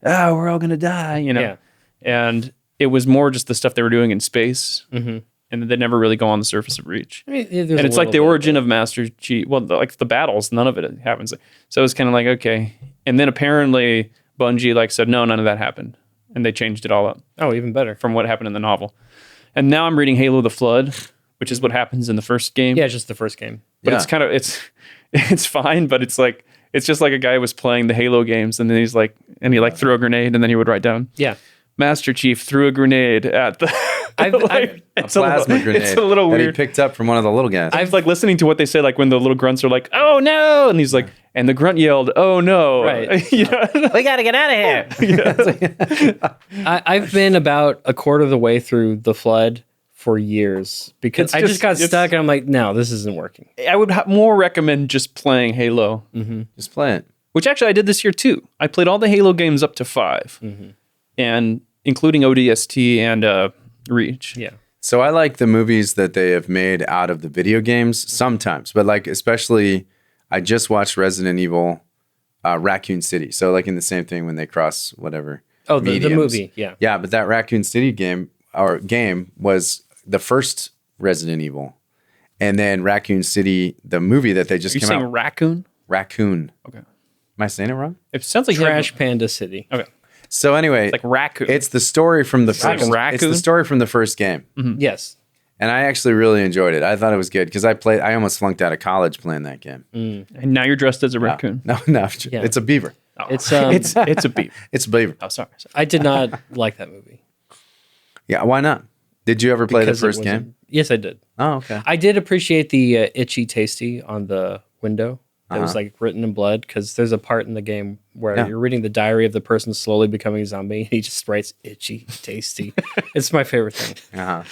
we're all gonna die, you know. Yeah. And it was more just the stuff they were doing in space, and they never really go on the surface of Reach. I mean, And it's like the origin of Master Chief. Well, like the battles, none of it happens. So it was kind of like, okay. And then apparently Bungie like said, no, none of that happened. And they changed it all up Oh, even better. from what happened in the novel. And now I'm reading Halo the Flood, which is what happens in the first game. Yeah, just the first game. But Yeah. it's kind of, it's fine, but it's like, it's just like a guy was playing the Halo games and then he's like, and he like threw a grenade and then he would write down, Yeah. Master Chief threw a grenade at the, it's plasma grenade. It's a little that weird. he picked up from one of the little guys. I've like listening to what they say, like when the little grunts are like, "Oh no!" and he's like, and the grunt yelled, "Oh no!" Right. You know? We got to get out of here. I've been about a quarter of the way through The Flood for years because It's I just got it's- stuck and I'm like, no, this isn't working. I would more recommend just playing Halo, Just play it. which actually I did this year too. I played all the Halo games up to 5, and including ODST and Reach. Yeah. So I like the movies that they have made out of the video games sometimes, but like especially, I just watched Resident Evil, Raccoon City. So like in the same thing when they cross whatever. Oh, the mediums. movie. Yeah. Yeah, but that Raccoon City game was the first Resident Evil, and then Raccoon City, the movie that they just Are you came saying out. Raccoon? Raccoon. Okay. Am I saying it wrong? It sounds like you have- Trash Panda City. Okay. So anyway, Like raccoon. it's the story from the like first. raccoon? It's the story from the first game, Yes. and I actually really enjoyed it. I thought it was good because I almost flunked out of college playing that game. and now you're dressed as a raccoon. No, Yeah. it's a beaver. Oh. It's it's a beef. It's a beaver. Oh, sorry. I did not like that movie. Yeah, why not? Did you ever play the Because it first wasn't- game? Yes, I did. Oh, okay. I did appreciate the itchy tasty on the window. That was like written in blood because there's a part in the game where Yeah. you're reading the diary of the person slowly becoming a zombie. And he just writes itchy tasty. It's my favorite thing.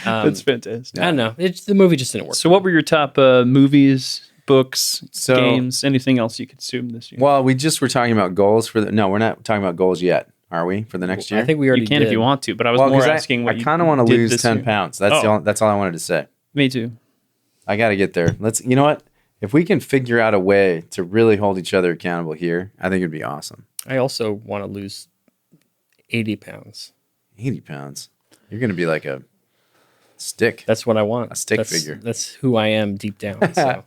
That's fantastic. I don't know. The movie just didn't work. So, what were your top movies, books, So- games, anything else you consumed this year? Well, we just were talking about goals for the. No, we're not talking about goals yet, are we? For the next year? I think we already you can did. if you want to, but I was Well, more 'cause asking what I you kind of want to did lose this 10 year. pounds. That's all I wanted to say. Me too. I got to get there. You know what? If we can figure out a way to really hold each other accountable here, I think it'd be awesome. I also want to lose 80 pounds. 80 pounds. You're going to be like a stick. That's what I want. A stick That's, figure. That's who I am deep down. So.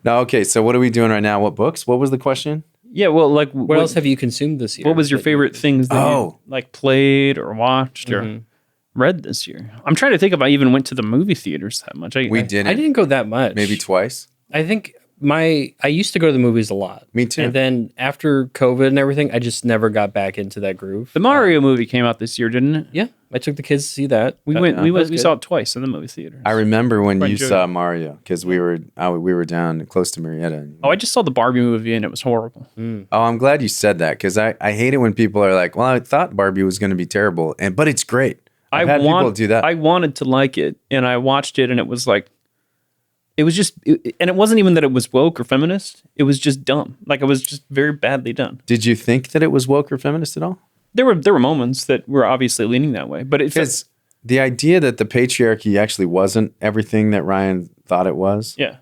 No, okay. So what are we doing right now? What books? What was the question? Yeah, well, like What else have you consumed this year? What was your that favorite things that you like played or watched or read this year? I'm trying to think if I even went to the movie theaters that much. We didn't. I didn't go that much. Maybe twice. I think I used to go to the movies a lot. Me too. And then after COVID and everything, I just never got back into that groove. The Mario movie came out this year, didn't it? Yeah, I took the kids to see that. We saw it twice in the movie theater. I remember when Quite you enjoyed saw it. Mario because we were down close to Marietta. Oh, I just saw the Barbie movie and it was horrible. Oh, I'm glad you said that because I hate it when people are like, "Well, I thought Barbie was going to be terrible," but it's great. I've had people do that. I wanted to like it, and I watched it, and it was like, it was just, and it wasn't even that it was woke or feminist. It was just dumb. Like it was just very badly done. Did you think that it was woke or feminist at all? There were moments that were obviously leaning that way, but Because the idea that the patriarchy actually wasn't everything that Ryan thought it was, yeah.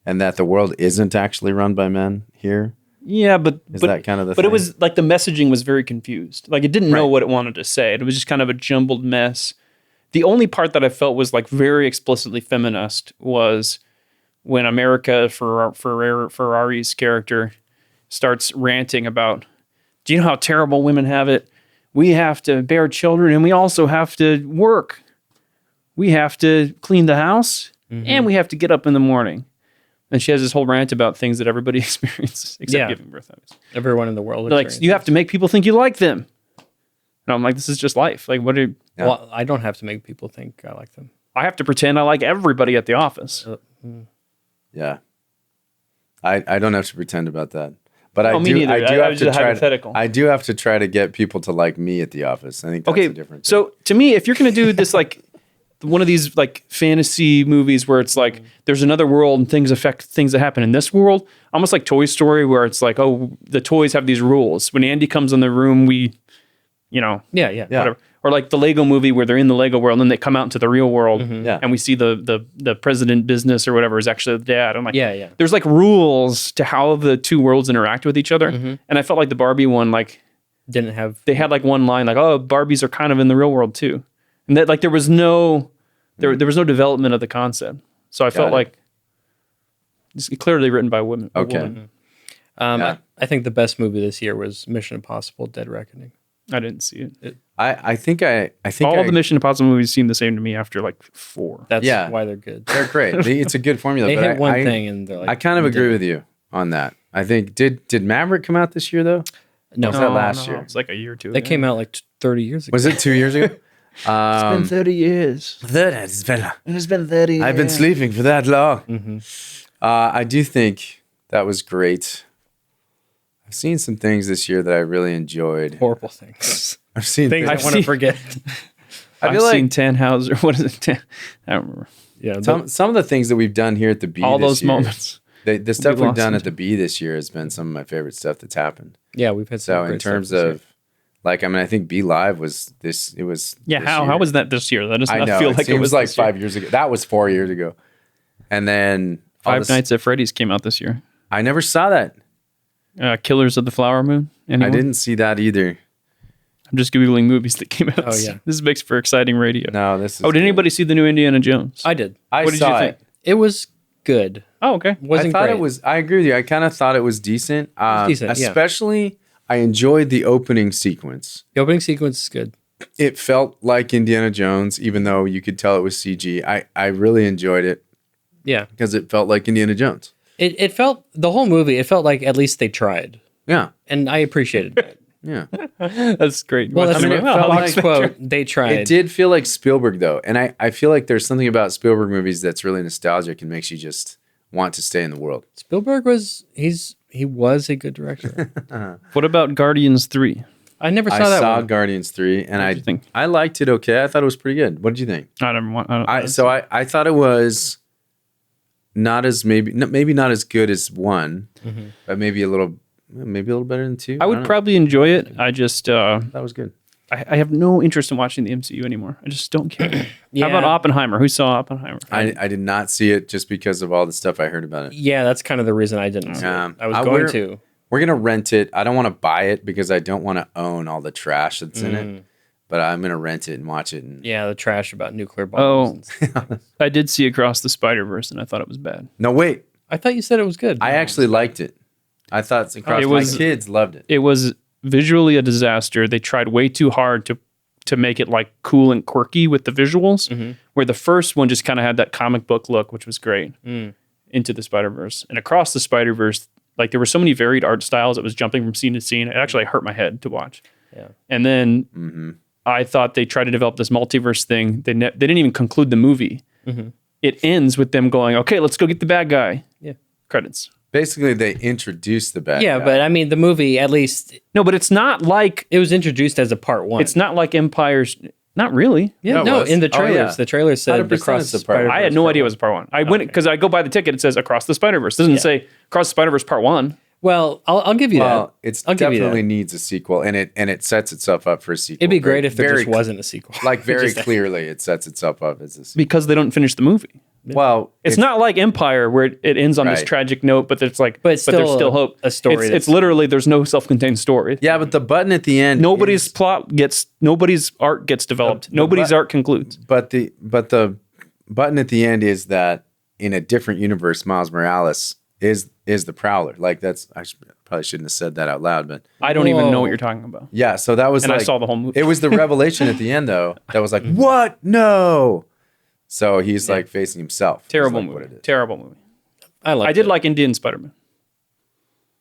and that the world isn't actually run by men here. Yeah, but that kind of the But thing? it was like the messaging was very confused. Like it didn't know what it wanted to say. It was just kind of a jumbled mess. The only part that I felt was like very explicitly feminist was when America Ferrari's character starts ranting about, do you know how terrible women have it? We have to bear children and we also have to work. We have to clean the house and we have to get up in the morning. And she has this whole rant about things that everybody experiences, except giving birth. Obviously. Everyone in the world. They're like, you have to make people think you like them. And I'm like, this is just life. Like, what do Yeah. Well, I don't have to make people think I like them. I have to pretend I like everybody at the office? Yeah. I don't have to pretend about that. But No, I me do neither. I do I have was to just try hypothetical. I do have to try to get people to like me at the office. I think that's Okay, a different thing. so to me, if you're going to do this, like one of these like fantasy movies where it's like there's another world and things affect things that happen in this world, almost like Toy Story, where it's like, oh, the toys have these rules. When Andy comes in the room, we, Yeah. whatever. Or like the Lego movie where they're in the Lego world and then they come out into the real world Yeah. and we see the president business or whatever is actually the dad. I'm like, Yeah. there's like rules to how the two worlds interact with each other. And I felt like the Barbie one, like Didn't have. they had like one line like, oh, Barbies are kind of in the real world too. And that like there was no development of the concept. So I felt it. like it's clearly written by women. a Okay. woman. Yeah. I think the best movie this year was Mission Impossible: Dead Reckoning. I didn't see it. I think All the Mission Impossible movies seem the same to me after like 4. That's Yeah. why they're good. they're great. It's a good formula. They but hit one I, thing and they're like. I kind of agree with you on that. I think did Maverick come out this year though? No, was that last year? It's like a year or two. That ago. came out like 30 years ago. Was it 2 years ago? It's been 30 years. It's been 30 I've been sleeping for that long. I do think that was great. I've seen some things this year that I really enjoyed. Horrible things. I've seen Things I things. want to forget. I I've feel like seen Tannhauser. What is it? I don't remember. Yeah. some of the things that we've done here at the B All this those year, moments. the stuff we've lost done in at the B this year has been some of my favorite stuff that's happened. Yeah, we've had some So in great stuff terms this year. of like, I mean, I think B Live was this. It was Yeah, this how year. was that this year? That does I not know feel it like it seems was like this year. 5 years ago. That was 4 years ago, and then all Five this- Nights at Freddy's came out this year. I never saw that. Killers of the Flower Moon. Anyone? I didn't see that either. I'm just googling movies that came out. Oh, yeah. This makes for exciting radio. No, this. Is Oh, did good. anybody see the new Indiana Jones? I did. I What did saw you think? it. It was good. Oh, okay. I Wasn't thought great. it was. I agree with you. I kind of thought it was decent. decent, yeah. Especially, I enjoyed the opening sequence. The opening sequence is good. It felt like Indiana Jones, even though you could tell it was CG. I really enjoyed it Yeah. because it felt like Indiana Jones. It felt, the whole movie, it felt like at least they tried. Yeah. And I appreciated that. Yeah. That's great. Well, that's I mean, the it felt Fox like- quote. They tried. It did feel like Spielberg, though. And I feel like there's something about Spielberg movies that's really nostalgic and makes you just want to stay in the world. Spielberg was, he was a good director. What about Guardians 3? I never saw I that saw one. Guardians 3, and What'd you think? I liked it okay. I thought it was pretty good. What did you think? I never want. I thought it was not as maybe not as good as one, but maybe a little better than two. I would don't know. probably enjoy it. I just That was good. I have no interest in watching the MCU anymore. I just don't care. Yeah. How about Oppenheimer? Who saw Oppenheimer? I did not see it just because of all the stuff I heard about it. Yeah, that's kind of the reason I didn't see it. I was going to. We're gonna rent it. I don't want to buy it because I don't want to own all the trash that's in it. But I'm gonna rent it and watch it. And Yeah, the trash about nuclear bombs. Oh, I did see Across the Spider-Verse, and I thought it was bad. no, wait. I thought you said it was good. I actually liked it. I thought my kids loved it. It was visually a disaster. They tried way too hard to make it like cool and quirky with the visuals, where the first one just kind of had that comic book look, which was great. Into the Spider-Verse and Across the Spider-Verse, like there were so many varied art styles. It was jumping from scene to scene. It actually hurt my head to watch. Yeah. And then I thought they tried to develop this multiverse thing. They didn't even conclude the movie. It ends with them going, "Okay, let's go get the bad guy." Yeah. Credits. Basically, they introduced the bad Yeah, guy. but I mean, the movie, at least, No, but it's not like it was introduced as a part one. it's not like Empire's. Not really. Yeah, it no, was. in the Oh, trailers. yeah. The trailer said 100% Across it's the a part- Spider-Verse. I had no idea it was part one. I went because I go buy the ticket. It says Across the Spider-Verse. It doesn't say Across the Spider-Verse Part 1. Well, I'll give you Well, that. it I'll give you definitely that. needs a sequel, and it sets itself up for a sequel. It'd be great if there very just wasn't a sequel. like very Just- clearly it sets itself up as a sequel. Because they don't finish the movie. Well, It's not like Empire where it ends on this Right. tragic note, but it's like, But but, it's there's still still hope. a story It's that's- literally there's no self-contained story. Yeah, but the button at the end. Nobody's is- nobody's art gets developed. Nobody's art concludes. But the button at the end is that in a different universe, Miles Morales is the Prowler. Like probably shouldn't have said that out loud, but I don't even know Whoa. what you're talking about. yeah. So that was And I like, saw the whole movie. It was the revelation at the end though that was like, what? No. So he's like facing himself. Terrible Is like movie. What it is. Terrible movie. I I did like Indian Spider-Man.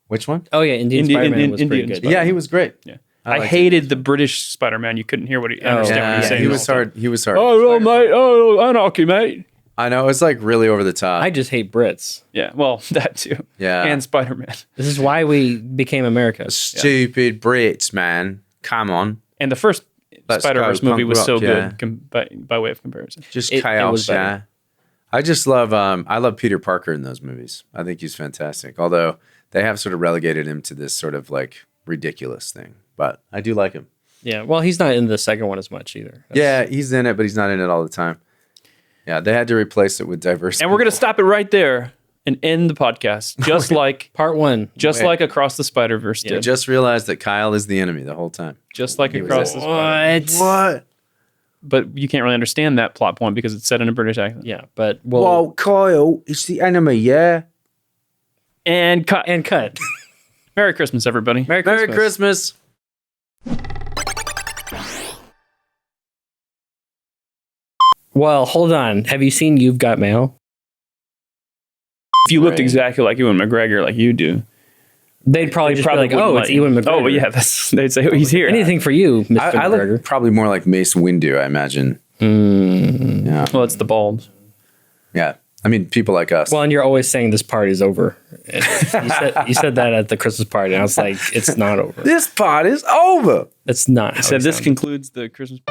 Which one? Oh yeah, Indian Spider-Man was pretty Indian good. Spider-Man. Yeah, he was great. Yeah. I I liked hated the British Spider-Man. You couldn't hear what he understand what he was Yeah, saying. he the was whole time. hard. He was hard. Oh, well, mate. Oh, anarchy, mate. I know. It's like really over the top. I just hate Brits. Yeah, well, that too. Yeah. And Spider-Man. This is why we became America. Stupid Brits, man. Come on. And the first Let's Spider-Verse go, movie punk was so rock, yeah. good by way of comparison. Just It chaos, was better. yeah. I just love I love Peter Parker in those movies. I think he's fantastic. Although they have sort of relegated him to this sort of like ridiculous thing. But I do like him. Yeah, well, he's not in the second one as much either. Yeah, he's in it, but he's not in it all the time. Yeah, they had to replace it with diverse. And we're going to stop it right there and end the podcast, just like Part one. Wait. like Across the Spider-Verse I did. just realized that Kyle is the enemy the whole time. Just like He was Across it. the Spider-Verse. What? What? But you can't really understand that plot point because it's set in a British accent. Yeah, but well, Kyle, it's the enemy, yeah. And cut. and cut. Merry Christmas, everybody. Merry Christmas. Merry Christmas. Well, hold on. Have you seen You've Got Mail? If you looked Right. exactly like Ewan McGregor, like you do, They'd probably just be like, wouldn't "Oh, let it's you. Ewan McGregor." Oh, well, yeah, they'd say, oh, he's here. Anything for you, Mr. I McGregor. look probably more like Mace Windu, I imagine. Yeah. Well, it's the bald. Yeah. I mean, people like us. Well, and you're always saying this party's over. You said that at the Christmas party, and I was like, "It's not over. This part is over. It's not." So this concludes the Christmas.